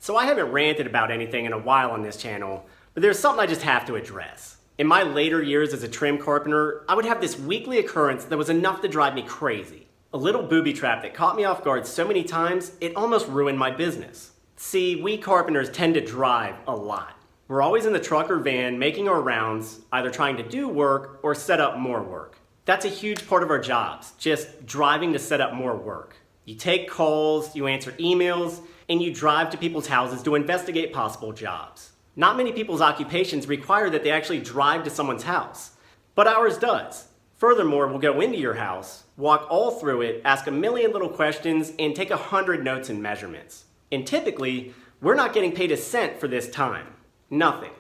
So I haven't ranted about anything in a while on this channel, but there's something I just have to address. In my later years as a trim carpenter, I would have this weekly occurrence that was enough to drive me crazy. A little booby trap that caught me off guard so many times, it almost ruined my business. See, we carpenters tend to drive a lot. We're always in the truck or van making our rounds, either trying to do work or set up more work. That's a huge part of our jobs, just driving to set up more work. You take calls, you answer emails, and you drive to people's houses to investigate possible jobs. Not many people's occupations require that they actually drive to someone's house, but ours does. Furthermore, we'll go into your house, walk all through it, ask a million little questions, and take 100 notes and measurements. And typically, we're not getting paid a cent for this time. Nothing.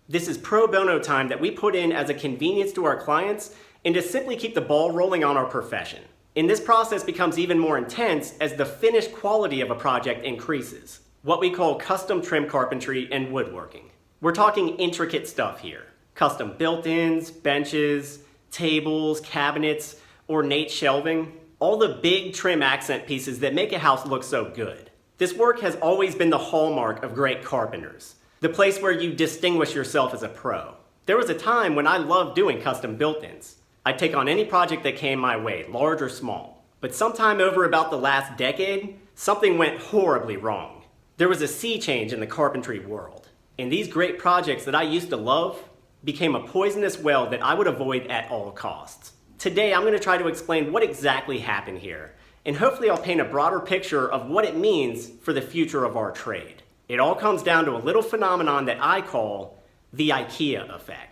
This is pro bono time that we put in as a convenience to our clients and to simply keep the ball rolling on our profession. And this process becomes even more intense as the finished quality of a project increases. What we call custom trim carpentry and woodworking. We're talking intricate stuff here. Custom built-ins, benches, tables, cabinets, ornate shelving. All the big trim accent pieces that make a house look so good. This work has always been the hallmark of great carpenters. The place where you distinguish yourself as a pro. There was a time when I loved doing custom built-ins. I'd take on any project that came my way, large or small. But sometime over about the last decade, something went horribly wrong. There was a sea change in the carpentry world. And these great projects that I used to love became a poisonous well that I would avoid at all costs. Today, I'm going to try to explain what exactly happened here. And hopefully I'll paint a broader picture of what it means for the future of our trade. It all comes down to a little phenomenon that I call the Ikea effect.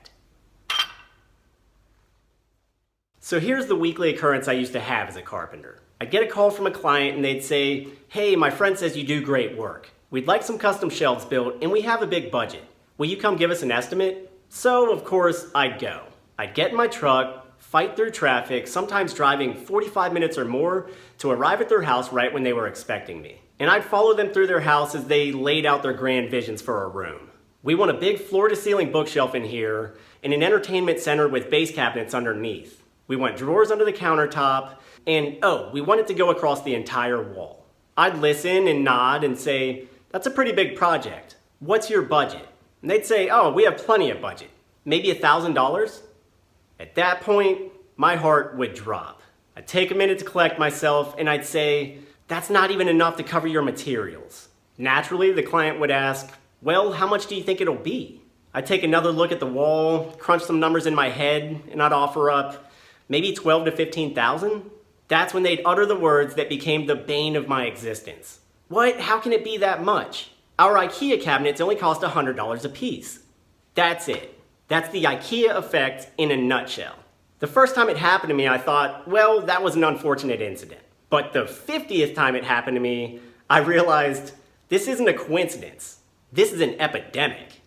So here's the weekly occurrence I used to have as a carpenter. I'd get a call from a client and they'd say, "Hey, my friend says you do great work. We'd like some custom shelves built and we have a big budget. Will you come give us an estimate?" So of course I'd go. I'd get in my truck, fight through traffic, sometimes driving 45 minutes or more to arrive at their house right when they were expecting me. And I'd follow them through their house as they laid out their grand visions for a room. We want a big floor-to-ceiling bookshelf in here and an entertainment center with base cabinets underneath. We want drawers under the countertop, and we want it to go across the entire wall. I'd listen and nod and say, "That's a pretty big project. What's your budget?" And they'd say, "Oh, we have plenty of budget. Maybe $1,000? At that point, my heart would drop. I'd take a minute to collect myself, and I'd say, "That's not even enough to cover your materials." Naturally, the client would ask, "Well, how much do you think it'll be?" I'd take another look at the wall, crunch some numbers in my head, and I'd offer up, maybe $12,000 to $15,000? That's when they'd utter the words that became the bane of my existence. "What? How can it be that much? Our Ikea cabinets only cost $100 a piece." That's it. That's the Ikea effect in a nutshell. The first time it happened to me, I thought, well, that was an unfortunate incident. But the 50th time it happened to me, I realized this isn't a coincidence. This is an epidemic.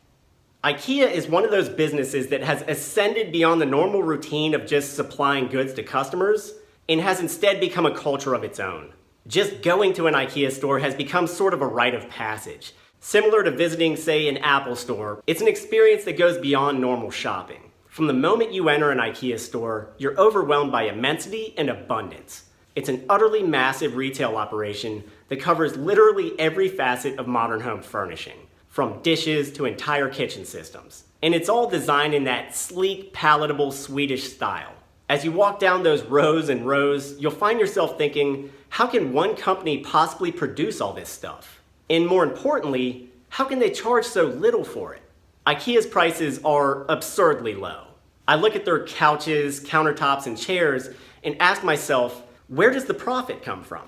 Ikea is one of those businesses that has ascended beyond the normal routine of just supplying goods to customers and has instead become a culture of its own. Just going to an Ikea store has become sort of a rite of passage. Similar to visiting, say, an Apple store, it's an experience that goes beyond normal shopping. From the moment you enter an Ikea store, you're overwhelmed by immensity and abundance. It's an utterly massive retail operation that covers literally every facet of modern home furnishing, from dishes to entire kitchen systems. And it's all designed in that sleek, palatable Swedish style. As you walk down those rows and rows, you'll find yourself thinking, how can one company possibly produce all this stuff? And more importantly, how can they charge so little for it? Ikea's prices are absurdly low. I look at their couches, countertops, and chairs and ask myself, where does the profit come from?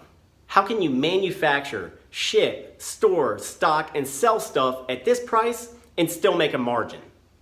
How can you manufacture, ship, store, stock, and sell stuff at this price and still make a margin?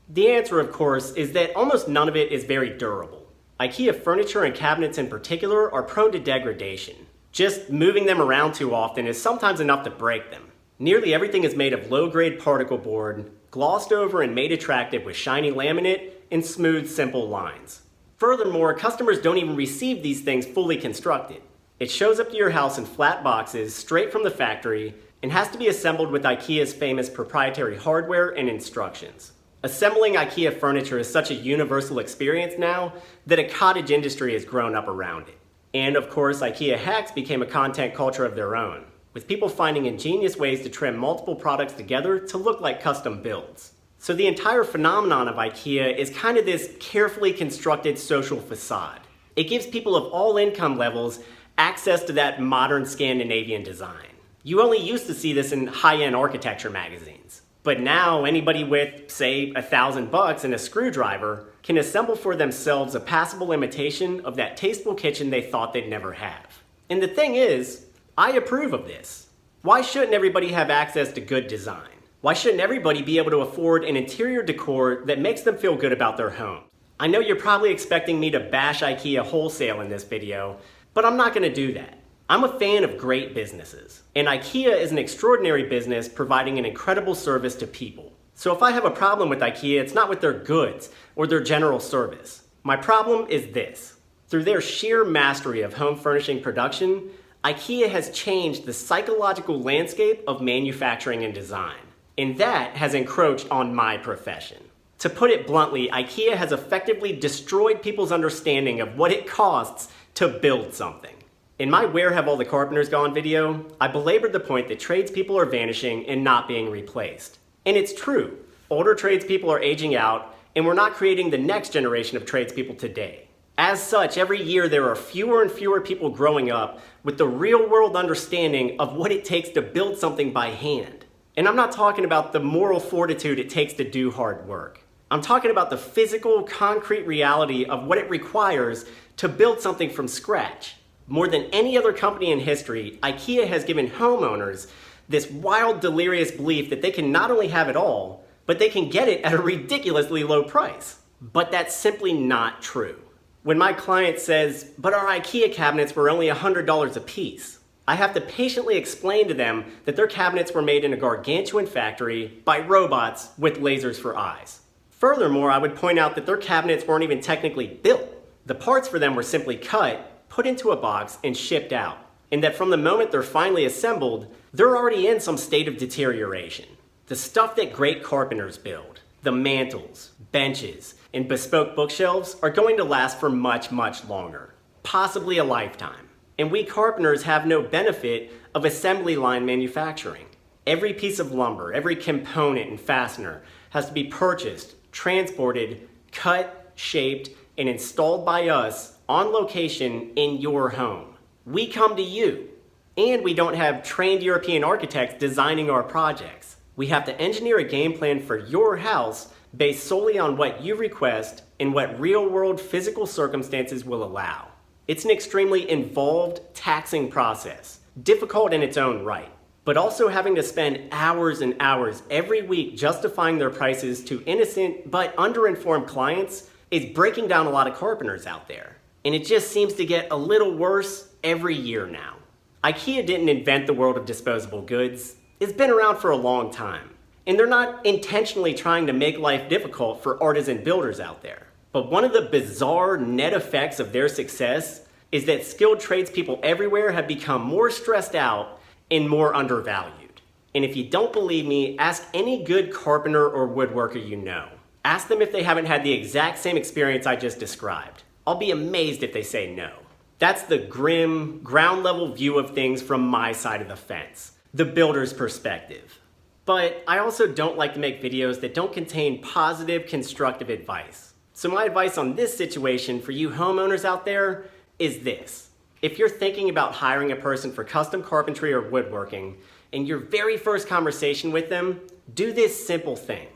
The answer, of course, is that almost none of it is very durable. Ikea furniture and cabinets in particular are prone to degradation. Just moving them around too often is sometimes enough to break them. Nearly everything is made of low-grade particle board, glossed over and made attractive with shiny laminate and smooth, simple lines. Furthermore, customers don't even receive these things fully constructed. It shows up to your house in flat boxes straight from the factory and has to be assembled with Ikea's famous proprietary hardware and instructions. Assembling Ikea furniture is such a universal experience now that a cottage industry has grown up around it. And of course, Ikea hacks became a content culture of their own. with people finding ingenious ways to trim multiple products together to look like custom builds. So the entire phenomenon of IKEA is kind of this carefully constructed social facade. It gives people of all income levels access to that modern Scandinavian design. You only used to see this in high-end architecture magazines. But now anybody with, say, $1,000 and a screwdriver can assemble for themselves a passable imitation of that tasteful kitchen they thought they'd never have. And the thing is, I approve of this. Why shouldn't everybody have access to good design? Why shouldn't everybody be able to afford an interior decor that makes them feel good about their home? I know you're probably expecting me to bash IKEA wholesale in this video, but I'm not going to do that. I'm a fan of great businesses, and IKEA is an extraordinary business providing an incredible service to people. So if I have a problem with IKEA, it's not with their goods or their general service. My problem is this. Through their sheer mastery of home furnishing production, IKEA has changed the psychological landscape of manufacturing and design, and that has encroached on my profession. To put it bluntly, IKEA has effectively destroyed people's understanding of what it costs to build something. In my Where Have All the Carpenters Gone video, I belabored the point that tradespeople are vanishing and not being replaced. And it's true. Older tradespeople are aging out, and we're not creating the next generation of tradespeople today. As such, every year there are fewer and fewer people growing up with the real-world understanding of what it takes to build something by hand. And I'm not talking about the moral fortitude it takes to do hard work. I'm talking about the physical, concrete reality of what it requires to build something from scratch. More than any other company in history, IKEA has given homeowners this wild, delirious belief that they can not only have it all, but they can get it at a ridiculously low price. But that's simply not true. When my client says, but our IKEA cabinets were only $100 a piece, I have to patiently explain to them that their cabinets were made in a gargantuan factory by robots with lasers for eyes. Furthermore, I would point out that their cabinets weren't even technically built. The parts for them were simply cut, put into a box, and shipped out. And that from the moment they're finally assembled, they're already in some state of deterioration. The stuff that great carpenters build, the mantles, benches, and bespoke bookshelves are going to last for much, much longer, possibly a lifetime. And we carpenters have no benefit of assembly line manufacturing. Every piece of lumber, every component and fastener has to be purchased, transported, cut, shaped, and installed by us on location in your home. We come to you, and we don't have trained European architects designing our projects. We have to engineer a game plan for your house based solely on what you request and what real-world physical circumstances will allow. It's an extremely involved, taxing process, difficult in its own right, but also having to spend hours and hours every week justifying their prices to innocent but underinformed clients is breaking down a lot of carpenters out there. And it just seems to get a little worse every year now. IKEA didn't invent the world of disposable goods. It's been around for a long time. And they're not intentionally trying to make life difficult for artisan builders out there. But one of the bizarre net effects of their success is that skilled tradespeople everywhere have become more stressed out and more undervalued. And if you don't believe me, ask any good carpenter or woodworker you know. Ask them if they haven't had the exact same experience I just described. I'll be amazed if they say no. That's the grim, ground-level view of things from my side of the fence, the builder's perspective. But I also don't like to make videos that don't contain positive, constructive advice. So my advice on this situation for you homeowners out there is this. If you're thinking about hiring a person for custom carpentry or woodworking, and your very first conversation with them, do this simple thing.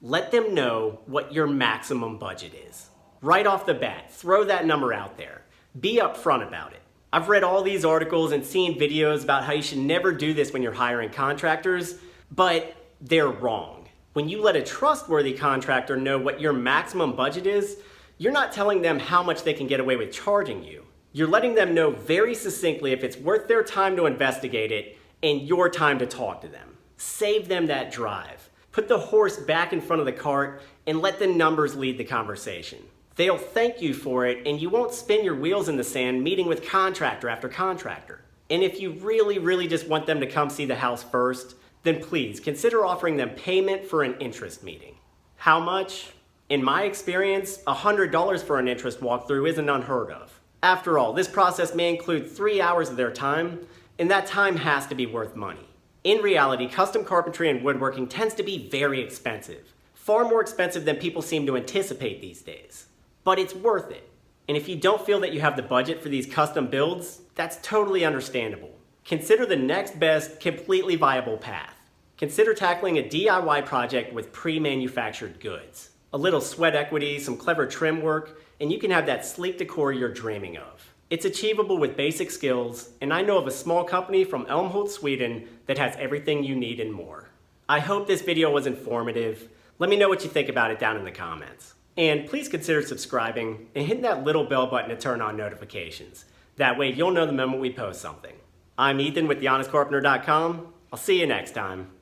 Let them know what your maximum budget is. Right off the bat, throw that number out there. Be upfront about it. I've read all these articles and seen videos about how you should never do this when you're hiring contractors, but they're wrong. When you let a trustworthy contractor know what your maximum budget is, you're not telling them how much they can get away with charging you. You're letting them know very succinctly if it's worth their time to investigate it and your time to talk to them. Save them that drive. Put the horse back in front of the cart and let the numbers lead the conversation. They'll thank you for it, and you won't spin your wheels in the sand meeting with contractor after contractor. And if you really just want them to come see the house first, then please consider offering them payment for an interest meeting. How much? In my experience, $100 for an interest walkthrough isn't unheard of. After all, this process may include 3 hours of their time, And that time has to be worth money. In reality, custom carpentry and woodworking tends to be very expensive. Far more expensive than people seem to anticipate these days. But it's worth it. And if you don't feel that you have the budget for these custom builds, that's totally understandable. Consider the next best, completely viable path. Consider tackling a DIY project with pre-manufactured goods. A little sweat equity, some clever trim work, and you can have that sleek decor you're dreaming of. It's achievable with basic skills, and I know of a small company from Älmhult, Sweden that has everything you need and more. I hope this video was informative. Let me know what you think about it down in the comments. And please consider subscribing and hitting that little bell button to turn on notifications. That way you'll know the moment we post something. I'm Ethan with thehonestcarpenter.com. I'll see you next time.